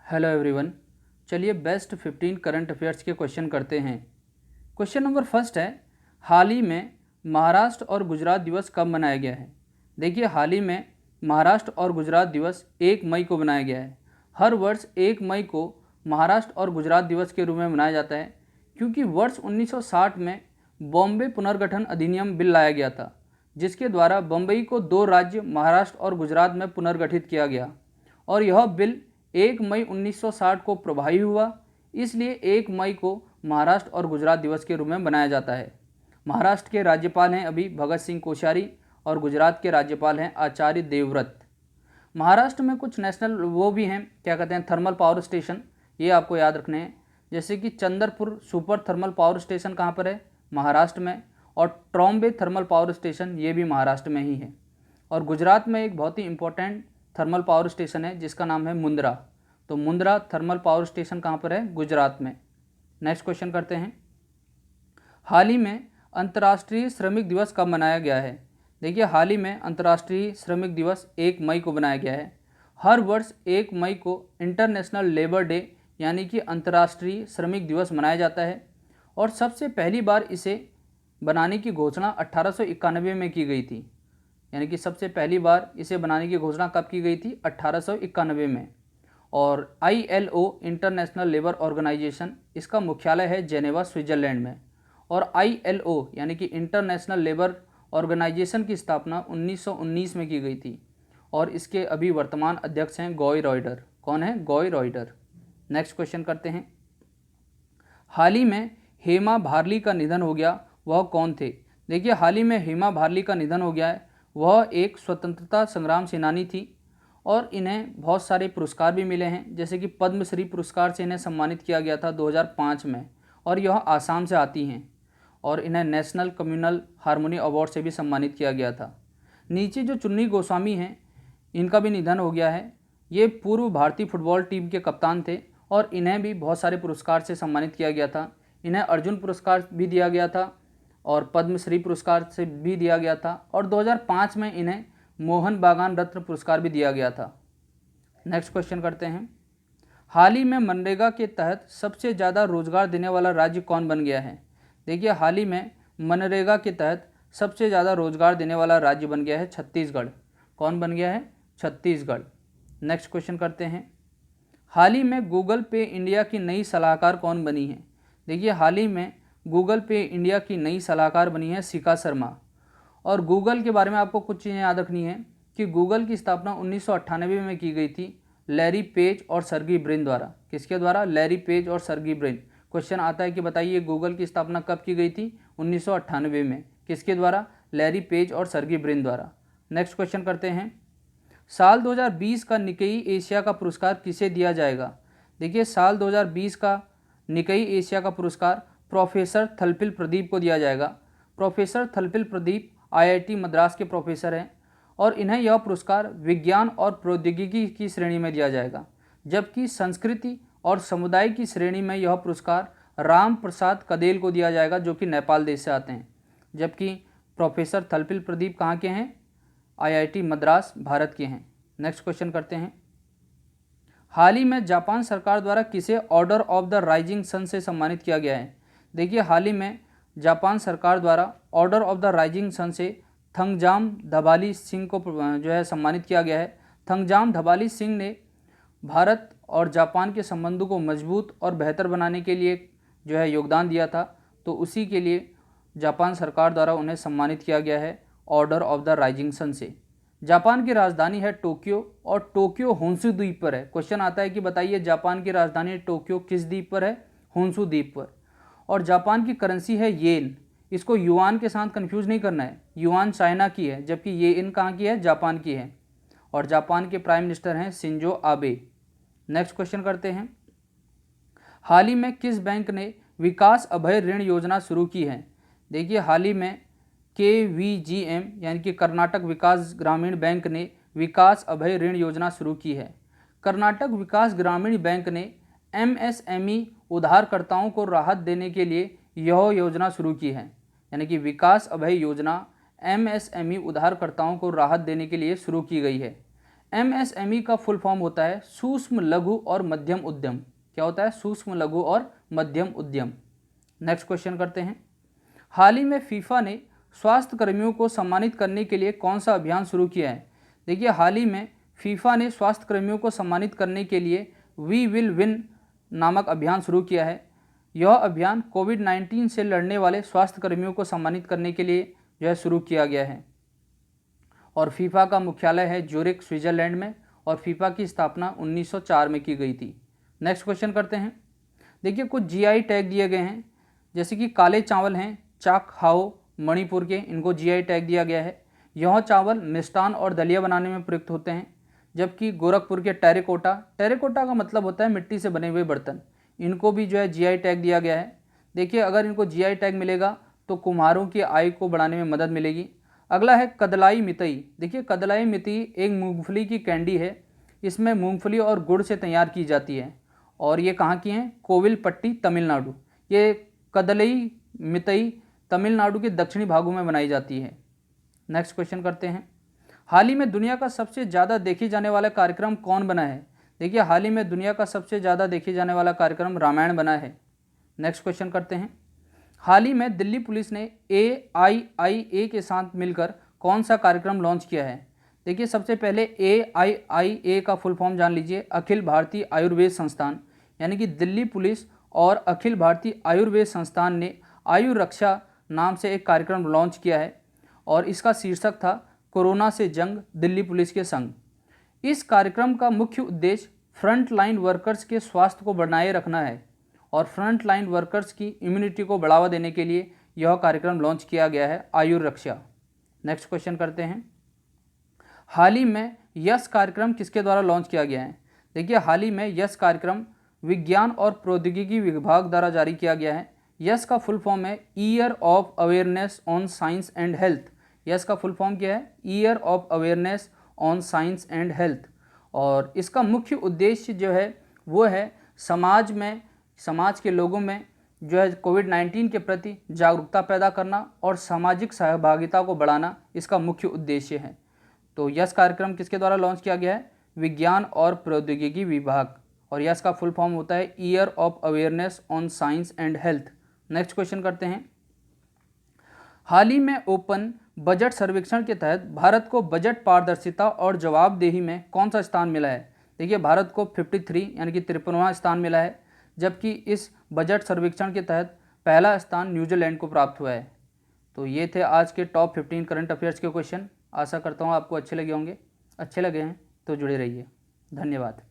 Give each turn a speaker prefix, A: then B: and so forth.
A: Hello everyone. चलिए best 15 current affairs के question करते हैं। क्वेश्चन नंबर फर्स्ट है, हाल ही में महाराष्ट्र और गुजरात दिवस कब मनाया गया है। देखिए, हाल ही में महाराष्ट्र और गुजरात दिवस 1 मई को मनाया गया है। हर वर्ष 1 मई को महाराष्ट्र और गुजरात दिवस के रूप में मनाया जाता है, क्योंकि वर्ष 1960 में बॉम्बे पुनर्गठन अधिनियम बिल लाया गया था, जिसके द्वारा बम्बई को 2 राज्य महाराष्ट्र और गुजरात में पुनर्गठित किया गया और यह बिल 1 मई 1960 को प्रभावी हुआ। इसलिए 1 मई को महाराष्ट्र और गुजरात दिवस के रूप में मनाया जाता है। महाराष्ट्र के राज्यपाल हैं अभी भगत सिंह कोश्यारी और गुजरात के राज्यपाल हैं आचार्य देवव्रत। महाराष्ट्र में कुछ नेशनल वो भी हैं, क्या कहते हैं, थर्मल पावर स्टेशन, ये आपको याद रखने हैं। जैसे कि Chandrapur super thermal power station कहाँ पर है, महाराष्ट्र में, और ट्रॉम्बे थर्मल पावर स्टेशन ये भी महाराष्ट्र में ही है। और गुजरात में एक बहुत ही इंपॉर्टेंट थर्मल पावर स्टेशन है जिसका नाम है मुंद्रा। तो मुंद्रा थर्मल पावर स्टेशन कहाँ पर है, गुजरात में। नेक्स्ट क्वेश्चन करते हैं, हाल ही में अंतर्राष्ट्रीय श्रमिक दिवस कब मनाया गया है। देखिए, हाल ही में अंतर्राष्ट्रीय श्रमिक दिवस 1 मई को मनाया गया है। हर वर्ष 1 मई को इंटरनेशनल लेबर डे यानी कि अंतर्राष्ट्रीय श्रमिक दिवस मनाया जाता है और सबसे पहली बार इसे बनाने की घोषणा 1891 में की गई थी। यानी कि सबसे पहली बार इसे बनाने की घोषणा कब की गई थी, 1891 में। और ILO इंटरनेशनल लेबर ऑर्गेनाइजेशन, इसका मुख्यालय है जेनेवा स्विट्जरलैंड में। और ILO यानी कि इंटरनेशनल लेबर ऑर्गेनाइजेशन की स्थापना 1919 में की गई थी और इसके अभी वर्तमान अध्यक्ष हैं गॉय रॉयडर। कौन है, गॉय रॉयडर। नेक्स्ट क्वेश्चन करते हैं, हाल ही में हेमा भारली का निधन हो गया, वह कौन थे। देखिए, हाल ही में हेमा भारली का निधन हो गया है। वह एक स्वतंत्रता संग्राम सेनानी थी और इन्हें बहुत सारे पुरस्कार भी मिले हैं, जैसे कि पद्मश्री पुरस्कार से इन्हें सम्मानित किया गया था 2005 में, और यह आसाम से आती हैं। और इन्हें नेशनल कम्युनल हारमोनी अवार्ड से भी सम्मानित किया गया था। नीचे जो चुन्नी गोस्वामी हैं, इनका भी निधन हो गया है। ये पूर्व भारतीय फुटबॉल टीम के कप्तान थे और इन्हें भी बहुत सारे पुरस्कार से सम्मानित किया गया था। इन्हें अर्जुन पुरस्कार भी दिया गया था और पद्मश्री पुरस्कार से भी दिया गया था और 2005 में इन्हें मोहन बागान रत्न पुरस्कार भी दिया गया था। नेक्स्ट क्वेश्चन करते हैं, हाल ही में मनरेगा के तहत सबसे ज़्यादा रोजगार देने वाला राज्य कौन बन गया है। देखिए, हाल ही में मनरेगा के तहत सबसे ज़्यादा रोजगार देने वाला राज्य बन गया है छत्तीसगढ़। कौन बन गया है, छत्तीसगढ़। नेक्स्ट क्वेश्चन करते हैं, हाल ही में गूगल पे इंडिया की नई सलाहकार कौन बनी है। देखिए, हाल ही में गूगल पे इंडिया की नई सलाहकार बनी है शिखा शर्मा। और गूगल के बारे में आपको कुछ चीज़ें याद रखनी है कि गूगल की स्थापना 1998 में की गई थी लैरी पेज और सर्गी ब्रिन द्वारा। किसके द्वारा, लैरी पेज और सर्गी ब्रिन। क्वेश्चन आता है कि बताइए गूगल की स्थापना कब की गई थी, 1998 में। किसके द्वारा, लैरी पेज और सर्गी ब्रिन द्वारा। नेक्स्ट क्वेश्चन करते हैं, साल 2020 का निकेई एशिया का पुरस्कार किसे दिया जाएगा। देखिए, साल 2020 का निकेई एशिया का पुरस्कार प्रोफेसर थलपिल प्रदीप को दिया जाएगा। प्रोफेसर थलपिल प्रदीप IIT मद्रास के प्रोफेसर हैं और इन्हें यह पुरस्कार विज्ञान और प्रौद्योगिकी की श्रेणी में दिया जाएगा, जबकि संस्कृति और समुदाय की श्रेणी में यह पुरस्कार राम प्रसाद कदेल को दिया जाएगा, जो कि नेपाल देश से आते हैं। जबकि प्रोफेसर थलपिल प्रदीप कहाँ के हैं, IIT मद्रास भारत के हैं। नेक्स्ट क्वेश्चन करते हैं, हाल ही में जापान सरकार द्वारा किसे order of the rising sun से सम्मानित किया गया है। देखिए, हाल ही में जापान सरकार द्वारा order of the rising sun से थंगजाम धबाली सिंह को जो है सम्मानित किया गया है। थंगजाम धबाली सिंह ने भारत और जापान के संबंधों को मजबूत और बेहतर बनाने के लिए जो है योगदान दिया था, तो उसी के लिए जापान सरकार द्वारा उन्हें सम्मानित किया गया है order of the rising sun से। जापान की राजधानी है टोक्यो और टोक्यो होन्शु द्वीप पर है। क्वेश्चन आता है कि बताइए जापान की राजधानी टोक्यो किस द्वीप पर है, होन्शु द्वीप पर। और जापान की करेंसी है येन। इसको युआन के साथ कंफ्यूज नहीं करना है, युआन चाइना की है जबकि येन कहाँ की है, जापान की है। और जापान के प्राइम मिनिस्टर हैं शिंजो आबे। नेक्स्ट क्वेश्चन करते हैं, हाल ही में किस बैंक ने विकास अभय ऋण योजना शुरू की है। देखिए, हाल ही में KVGM यानी कि कर्नाटक विकास ग्रामीण बैंक ने विकास अभय ऋण योजना शुरू की है। कर्नाटक विकास ग्रामीण बैंक ने MSME उधारकर्ताओं को राहत देने के लिए यह योजना शुरू की है। यानी कि विकास अभय योजना MSME उधारकर्ताओं को राहत देने के लिए शुरू की गई है। एमएसएमई का फुल फॉर्म होता है सूक्ष्म लघु और मध्यम उद्यम। क्या होता है? सूक्ष्म लघु और मध्यम उद्यम। नेक्स्ट क्वेश्चन करते हैं। हाल ही में फीफा ने स्वास्थ्य कर्मियों को सम्मानित करने के लिए कौन सा अभियान शुरू किया है? देखिए, हाल ही में फीफा ने स्वास्थ्य कर्मियों को सम्मानित करने के लिए वी विल विन नामक अभियान शुरू किया है। यह अभियान कोविड-19 से लड़ने वाले स्वास्थ्य कर्मियों को सम्मानित करने के लिए जो है शुरू किया गया है। और फीफा का मुख्यालय है ज्यूरिख, स्विट्जरलैंड में, और फीफा की स्थापना 1904 में की गई थी। नेक्स्ट क्वेश्चन करते हैं। देखिए, कुछ जीआई टैग दिए गए हैं, जैसे कि काले चावल हैं चाक हाओ मणिपुर के, इनको जीआई टैग दिया गया है। यह चावल मिष्टान और दलिया बनाने में प्रयुक्त होते हैं। जबकि गोरखपुर के टेराकोटा, टेराकोटा का मतलब होता है मिट्टी से बने हुए बर्तन, इनको भी जो है जीआई टैग दिया गया है। देखिए, अगर इनको जीआई टैग मिलेगा तो कुम्हारों की आय को बढ़ाने में मदद मिलेगी। अगला है कदलाई मितई। देखिए, कदलाई मितई एक मूंगफली की कैंडी है। इसमें मूंगफली और गुड़ से तैयार की जाती है, और ये कहाँ की हैं? कोविलपट्टी, तमिलनाडु। ये कदलाई मितई तमिलनाडु के दक्षिणी भागों में बनाई जाती है। नेक्स्ट क्वेश्चन करते हैं। हाल ही में दुनिया का सबसे ज़्यादा देखे जाने वाला कार्यक्रम कौन बना है? देखिए, हाल ही में दुनिया का सबसे ज़्यादा देखे जाने वाला कार्यक्रम रामायण बना है। नेक्स्ट क्वेश्चन करते हैं। हाल ही में दिल्ली पुलिस ने AIIA के साथ मिलकर कौन सा कार्यक्रम लॉन्च किया है? देखिए, सबसे पहले AIIA का फुल फॉर्म जान लीजिए, अखिल भारतीय आयुर्वेद संस्थान। यानी कि दिल्ली पुलिस और अखिल भारतीय आयुर्वेद संस्थान ने आयु रक्षा नाम से एक कार्यक्रम लॉन्च किया है, और इसका शीर्षक था कोरोना से जंग, दिल्ली पुलिस के संग। इस कार्यक्रम का मुख्य उद्देश्य फ्रंट लाइन वर्कर्स के स्वास्थ्य को बनाए रखना है, और फ्रंट लाइन वर्कर्स की इम्यूनिटी को बढ़ावा देने के लिए यह कार्यक्रम लॉन्च किया गया है, आयु रक्षा। नेक्स्ट क्वेश्चन करते हैं। हाल ही में यश कार्यक्रम किसके द्वारा लॉन्च किया गया है? देखिए, हाल ही में यश कार्यक्रम विज्ञान और प्रौद्योगिकी विभाग द्वारा जारी किया गया है। यश का फुल फॉर्म है year of awareness on science and health. YASH का फुल फॉर्म क्या है? Year of awareness on science and health. और इसका मुख्य उद्देश्य जो है वो है समाज के लोगों में जो है कोविड-19 के प्रति जागरूकता पैदा करना और सामाजिक सहभागिता को बढ़ाना, इसका मुख्य उद्देश्य है। तो यश कार्यक्रम किसके द्वारा लॉन्च किया गया है? विज्ञान और प्रौद्योगिकी विभाग, और यश का फुल फॉर्म होता है year of awareness on science and health. Next question करते हैं। हाल ही में ओपन बजट सर्वेक्षण के तहत भारत को बजट पारदर्शिता और जवाबदेही में कौन सा स्थान मिला है? देखिए, भारत को 53 यानी कि 53वां स्थान मिला है, जबकि इस बजट सर्वेक्षण के तहत पहला स्थान न्यूजीलैंड को प्राप्त हुआ है। तो ये थे आज के टॉप 15 करंट अफेयर्स के क्वेश्चन। आशा करता हूँ आपको अच्छे लगे होंगे। अच्छे लगे हैं तो जुड़े रहिए। धन्यवाद।